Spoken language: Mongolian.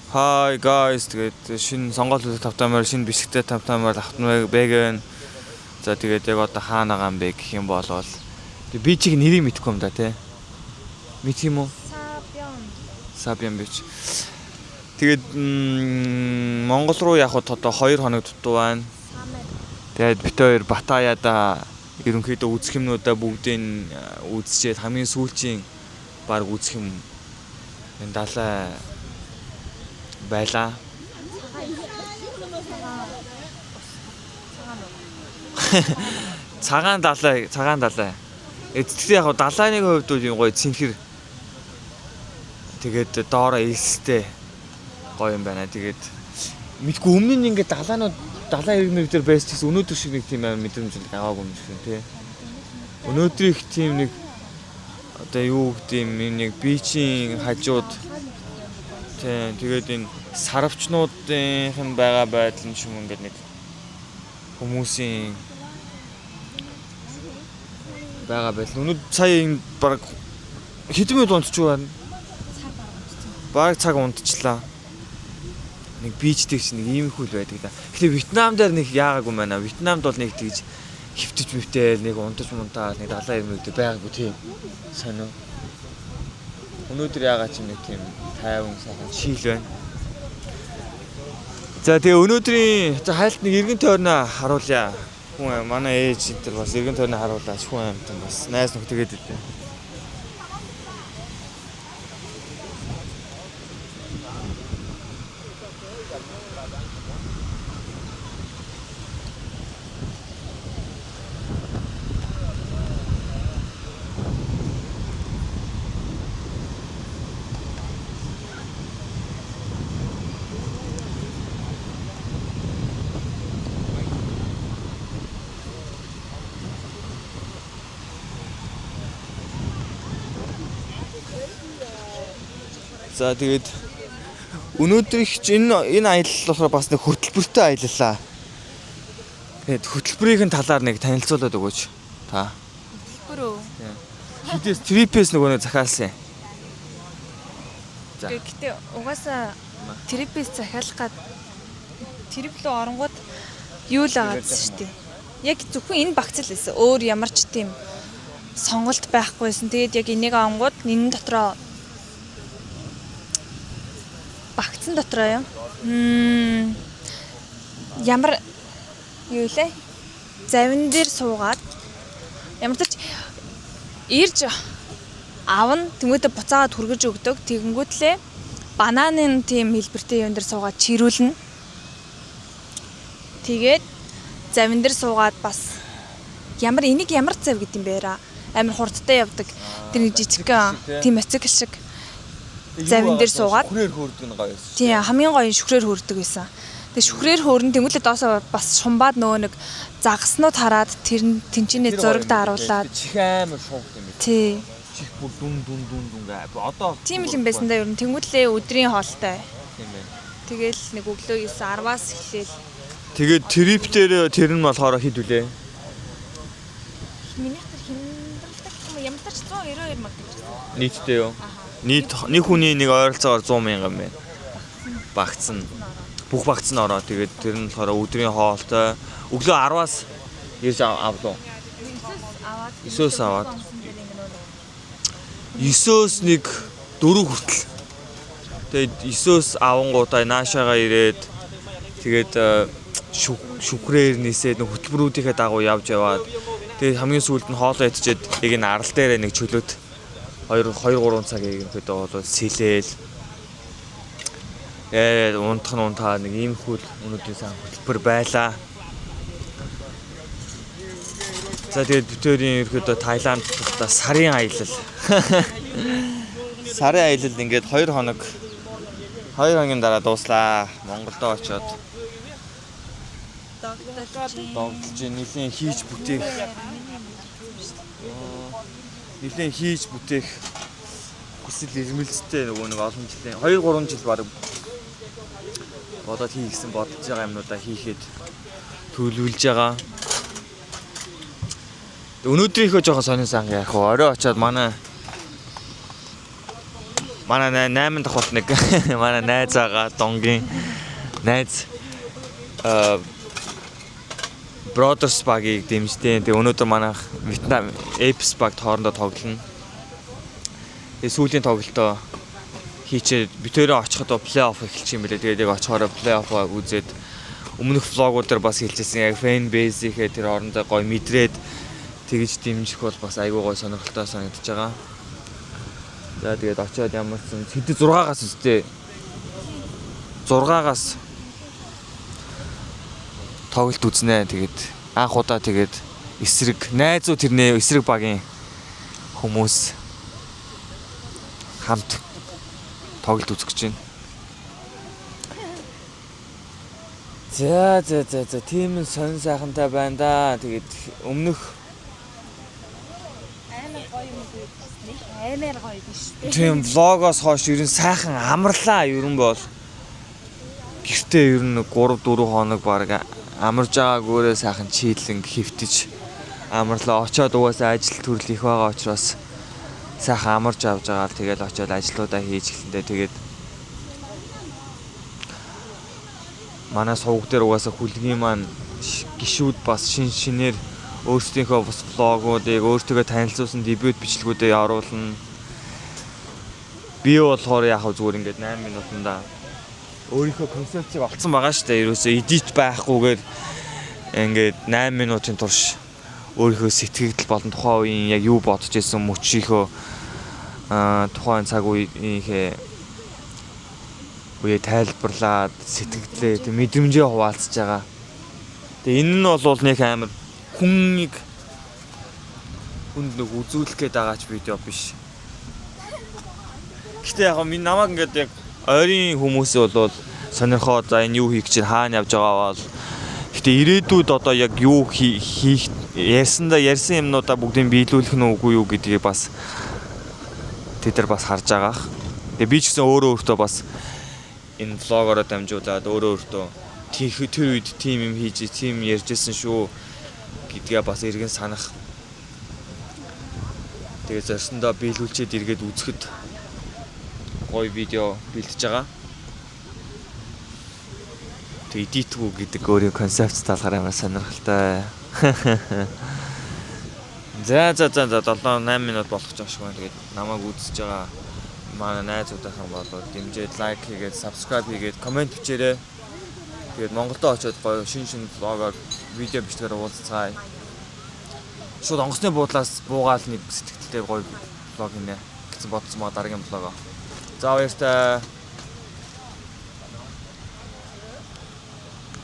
Hi guys, тэгээд шинэ сонгол үзэх тавтамаар шинэ бишгтэй тавтамаар автмаг бэгэн. За тэгээд яг одоо хаана байгаа юм бэ гэх юм бол тэг би чиг нэрийг мэдэхгүй юм да тий. Мэдх юм уу? Сабиан бич. Тэгээд Монгол руу явхад одоо 2 хоног дутуу байна. Тэгээд бит хоёр Батаяда ерөнхийдөө үзэх юмнуудаа бүгдийг үзчихэд хамгийн сүүлчийн баг үзэх юм энэ далай байла. Цагаан далай. Эцэгтэй яг далайны хувьд бол гоё цэнхэр. Тэгээд доороо элстэй гоё юм байна. Тэгээд мэдгүй өмнө нь ингээд далайн иргэнэр дээр байсан гэсэн өнөөдөр шиг нэг тийм амар мэдрэмж аваагүй юм шиг тий. Өнөөдөр их тийм нэг одоо юу гэдэг юм нэг бичийн хажууд тий тэгээд энэ сарвчнуудын байгаа байдал нь ч юм ингээд нэг хүмүүсийн байгаа байдал. Өнөөдөр сая энэ баг хэдэн минут унтчих байна. Баг цаг унтчихлаа. Нэг бичдэг чинь нэг ийм их үл байдаг да. Тэгэхээр Вьетнам дээр нэг яагаагүй байна. Вьетнамд бол нэг тэгж хөвтөж мөвтэй нэг унтаж мунтаа нэг далайн ирмэгтэй байгаагүй тийм сонио. Өнөөдөр яагаад ч нэг тийм тайван сайхан шийл байна. За тэгээ өнөөдрийн хайлт нэг эргэн тойрноо харуулъя. Хүн манай ээж энэ бас эргэн тойрноо харуулаач хүн амтан бас найз нөх тэгээд идэв. За тэгээд өнөөдөр их энэ аялал болохоор бас нэг хөтөлбөртэй аяллаа. Тэгээд хөтөлбөрийн талаар нэг танилцуулаад өгөөч та. Хөтөлбөр үү? Хидээс трипээс нөгөө захиалсан. За. Гэтэ угаасаа трипээс захиалах гад трип рүү оронгууд юу л агаадсан шүү дээ. Яг зөвхөн энэ багц л байсан. Өөр ямар ч тийм сонголт байхгүйсэн. Тэгээд яг энийг оронгууд энэ дотроо багцсан дотроо юм. Ямар юу лээ? Завин дээр суугаад ямар ч ирж аавн тэмүүтэ буцаагаад хүргэж өгдөг. Тэгэнгүүтлээ бананын тийм хэлбэртэй юм дээр суугаад чирүүлнэ. Тэгээд завин дээр суугаад бас ямар зав гэдэм бэ? Амар хурдтай явдаг. Тэр нэг жижиг тийм ациг шиг завин дээр суугаад шүхрээр хөөрдөг нь гоё байсан. Тийм хамгийн гоё шүхрээр хөөрдөг байсан. Тэгээ шүхрээр хөөрн тэмүүлээ доосоо бас шумбаад нөгөө нэг загаснууд хараад тэр тэнчинээ зурагт харуулад чих амар шуугд юм байна. Тий. Чих бүр дүн гээ. Одоо тийм л юм байсан да ер нь тэмүүлээ өдрийн хоолтой. Тийм байна. Тэгээл нэг өглөө 9-10-аас эхлээл. Тэгээд трип дээр тэр нь болохоор хэд вүлээ? Минийх тэр хямдруулдаг юм ямар ч 192 мянга гэж байна. Нийтдээ юу? Нийт нэг хүний нэг ойролцоогоор 100 мянга юм байна. Багцсан. Бүх багц нь ороо. Тэгээд тэр нь болохоор өдрийн хоолтой өглөө 10-аас ирж авлаа. 9-өөс аваад. 9-өөс нэг 4 хүртэл. Тэгээд 9-өөс авангуудаа наашаага ирээд тэгээд шүхрээр нисээд нэг хөтөлбөрүүдийнхээ дагуу явж яваад тэгээд хамгийн сүүлд нь хоолоо идчихэд яг энэ арал дээр нэг чөлөөт 2-3 цагийг ерөнхийдөө бол сэлээл унтаа нэг ийм хөл өнөөдрийн сан хөтөлбөр байлаа. За тэгээд бүтээрийн ерөнхийдөө Таиланд дахь сарын аялал. Сарын аялал ингээд 2 хоногийн дараа дууслаа. Монголдо очоод догтлж нэлийн хийж бүтээх хүсэл эрмэлзэлтэй нөгөө нэг олон жилийн 2-3 жил баг бодоод хийгсэн бодож байгаа юмнуудаа хийхэд төлөвлөж байгаа. Өнөөдрийнхөө жоохон сонирсан ярих уу. Орой очоод манай Манай 8 дахь болт нэг манай найз байгаа Донгийн найз Brothers баг-ыг дэмждэг. Тэгээ өнөөдөр манай Вьетнам Apes баг хоорондоо тоглоно. Тэгээ сүүлийн тоглолтоо хийчээд битээрээ очиход плей-офф эхэлчих юм билээ. Тэгээд яг очихоор плей-оффоо үзээд өмнөх влогууд дээр бас хэлчихсэн. Яг фэн бейсийнхээ тэр орондоо гоё мэдрээд тэгж дэмжих бол бас айгүй гоё сонирхолтой санагдаж байгаа. За тэгээд очиод ямар ч хэд 6-аас үстэй 6-аас тоглолт үзнэ. Тэгээд анх удаа тэгээд эсрэг найзуу тэрнээ эсрэг багийн хүмүүс хамт тоглолт үзэж гэж байна. За тийм сонь сайхантай байна да. Тэгээд өмнөх амар гоё биш үү? тийм влогоос хойш ер нь сайхан амарлаа ер нь бол. Гэртээ ер нь 3-4 хоног баг амарж байгаагүйрээ сайхан чийлэн хөвтөж амарлаа. Очоод угаасаа ажил төрөл их байгаа учраас сайхан амарч авж байгаа. Тэгээд очоод ажлуудаа хийж эхлэндээ тэгээд манай сувг дээр угаасаа хүлгийн маань гişүүд бас шинээр өөрсдийнхөө бас влогуудыг өөртөө танилцуулсан дебют бичлэгүүдээ оруулна. Би болохоор яг зүгээр ингээд 8 минутанда өөрийнхөө концепцийг олцсон байгаа шүү дээ. Ерөөсөө эдит байхгүйгээр ингээд 8 минутын турш өөрийнхөө сэтгэгдэл болон тухайн үеийн яг юу бодож ирсэн мөчийнхөө тухайн цаг үеийнхээ үе тайлбарлаад сэтгэлдээ тэг мэдрэмжээ хуваалцаж байгаа. Тэгээ энэ нь бол нэг амар хүнд нэг үзүүлэх гээд байгаач видео биш. Гэтэ яг минь намайг ингээд яг ойрын хүмүүсээ бол сонирхоод за энэ юу хийх гэж хаана явж байгаа бол гэтэ ирээдүйд одоо яг юу хийх ярьсан юмнуудаа бүгдийг биелүүлэх нь үгүй юу гэдгийг бас тэд нар бас харж байгаа. Тэгээ би ч гэсэн өөртөө бас энэ влогороо дамжуулаад өөртөө тэр үед тим юм хийж тим ярьжсэн шүү гэдгээ бас эргэн санах. Тэгээ зорьсондоо биелүүлчихэд эргээд үзэхэд гоё видео бэлдэж байгаа. Тэг эдитгүү гэдэг өөрийн концепт талаар амар сонирхолтой. За 7-8 минут болох ч ашгүй. Тэгээд намайг үзэж байгаа манай найзуудаахан болоод дэмжиж лайк хийгээд subscribe хийгээд комент бичээрэй. Тэгээд Монголдо очиод гоё шин влогоор видео бичлэгээр уулзцаая. Шууд онгоцны буудлаас буугаал нэг сэтгэлтэй гоё влог хийнэ гэсэн бодсон маа дараагийн влогоо. За баярлалаа.